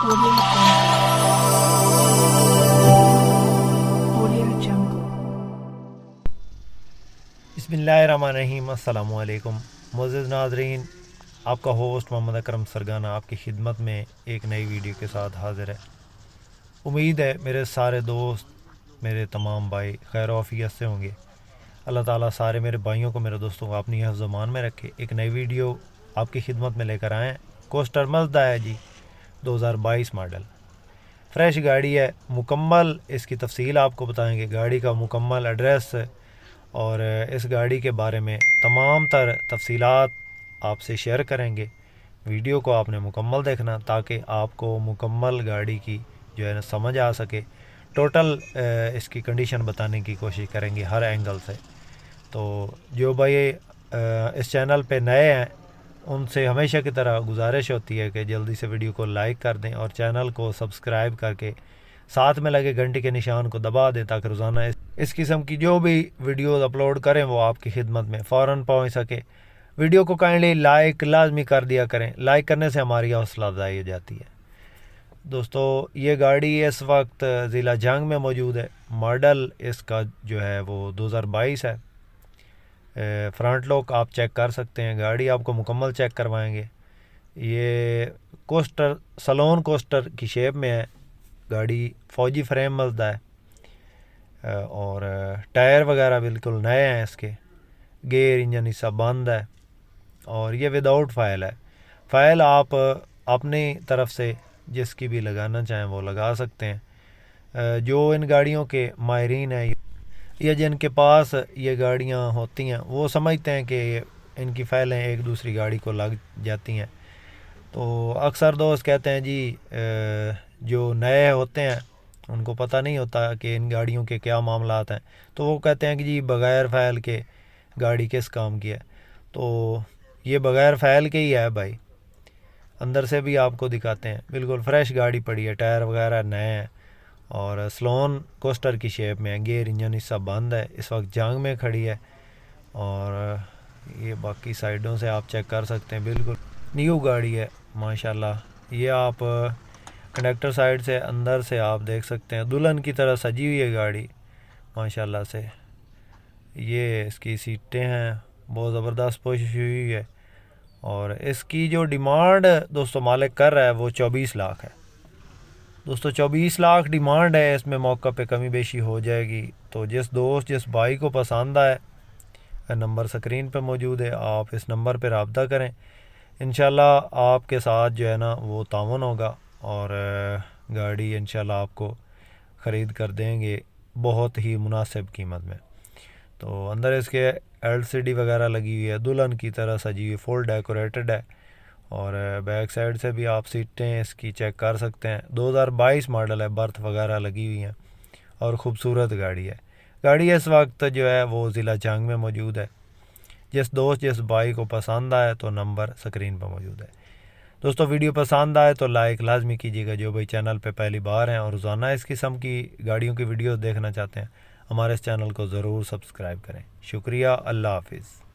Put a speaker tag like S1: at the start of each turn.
S1: Audio Jungle.
S2: बिस्मिल्लाहिर्रहमानिर्रहीम। अस्सलामुअलैकुम मुअज़्ज़िज़ नाज़रीन, आपका होस्ट मोहम्मद अकरम सरगाना आपकी खिदमत में एक नई वीडियो के साथ हाज़िर है। उम्मीद है मेरे सारे दोस्त, मेरे तमाम भाई खैर आफियत से होंगे। अल्लाह ताला सारे मेरे भाइयों को, मेरे दोस्तों को अपनी हिफ्ज़ ज़मान में रखे। एक नई वीडियो आपकी खिदमत में लेकर आए हैं। कोस्टर मज़दा है जी, 2022 मॉडल, फ्रेश गाड़ी है। मुकम्मल इसकी तफसील आपको बताएंगे, गाड़ी का मुकम्मल एड्रेस और इस गाड़ी के बारे में तमाम तर तफसीलात आपसे शेयर करेंगे। वीडियो को आपने मुकम्मल देखना ताकि आपको मुकम्मल गाड़ी की जो है ना समझ आ सके। टोटल इसकी कंडीशन बताने की कोशिश करेंगे हर एंगल से। तो जो भाई इस चैनल पे नए हैं उनसे हमेशा की तरह गुजारिश होती है कि जल्दी से वीडियो को लाइक कर दें और चैनल को सब्सक्राइब करके साथ में लगे घंटी के निशान को दबा दें ताकि रोज़ाना इस किस्म की जो भी वीडियोस अपलोड करें वो आपकी खिदमत में फ़ौरन पहुंच सके। वीडियो को काइंडली लाइक लाजमी कर दिया करें, लाइक करने से हमारी हौसला अफजाई हो जाती है। दोस्तों, ये गाड़ी इस वक्त ज़िला जंग में मौजूद है। मॉडल इसका जो है वो 2022 है। फ्रंट लुक आप चेक कर सकते हैं, गाड़ी आपको मुकम्मल चेक करवाएंगे। ये कोस्टर सलोन कोस्टर की शेप में है। गाड़ी फौजी फ्रेम मज़दा है और टायर वगैरह बिल्कुल नए हैं इसके। गेयर इंजन हिस्सा बंद है और ये विदाउट फाइल है। फाइल आप अपनी तरफ से जिसकी भी लगाना चाहें वो लगा सकते हैं। जो इन गाड़ियों के माहिरीन हैं या जिनके पास ये गाड़ियाँ होती हैं वो समझते हैं कि इनकी फ़ाइलें एक दूसरी गाड़ी को लग जाती हैं। तो अक्सर दोस्त कहते हैं जी, जो नए होते हैं उनको पता नहीं होता कि इन गाड़ियों के क्या मामलात हैं, तो वो कहते हैं कि जी बग़ैर फ़ाइल के गाड़ी किस काम की है। तो ये बग़ैर फ़ाइल के ही है भाई। अंदर से भी आपको दिखाते हैं, बिल्कुल फ्रेश गाड़ी पड़ी है, टायर वगैरह नए हैं और स्लोन कोस्टर की शेप में है। गेयर इंजन हिस्सा बंद है, इस वक्त जंग में खड़ी है और ये बाकी साइडों से आप चेक कर सकते हैं, बिल्कुल न्यू गाड़ी है माशाल्लाह। ये आप कंडक्टर साइड से अंदर से आप देख सकते हैं, दुल्हन की तरह सजी हुई है गाड़ी माशाल्लाह से। ये इसकी सीटें हैं, बहुत ज़बरदस्त पोजिश हुई है और इसकी जो डिमांड दोस्तों मालिक कर रहा है वो 24 लाख है। दोस्तों 24 लाख डिमांड है, इसमें मौका पे कमी बेशी हो जाएगी। तो जिस दोस्त जिस भाई को पसंद आए, नंबर स्क्रीन पे मौजूद है, आप इस नंबर पर रब्ता करें। इंशाल्लाह आपके साथ जो है ना वो तावन होगा और गाड़ी इंशाल्लाह आपको ख़रीद कर देंगे बहुत ही मुनासिब कीमत में। तो अंदर इसके एलसीडी वगैरह लगी हुई है, दुल्हन की तरह सजी हुई, फुल डेकोरेटेड है और बैक साइड से भी आप सीटें इसकी चेक कर सकते हैं। 2022 मॉडल है, बर्थ वगैरह लगी हुई हैं और ख़ूबसूरत गाड़ी है। गाड़ी इस वक्त जो है वो ज़िला जंग में मौजूद है। जिस दोस्त जिस भाई को पसंद आए तो नंबर स्क्रीन पर मौजूद है। दोस्तों, वीडियो पसंद आए तो लाइक लाजमी कीजिएगा। जो भाई चैनल पे पहली बार हैं और रोज़ाना इस किस्म की गाड़ियों की वीडियो देखना चाहते हैं, हमारे इस चैनल को ज़रूर सब्सक्राइब करें। शुक्रिया, अल्लाह हाफिज़।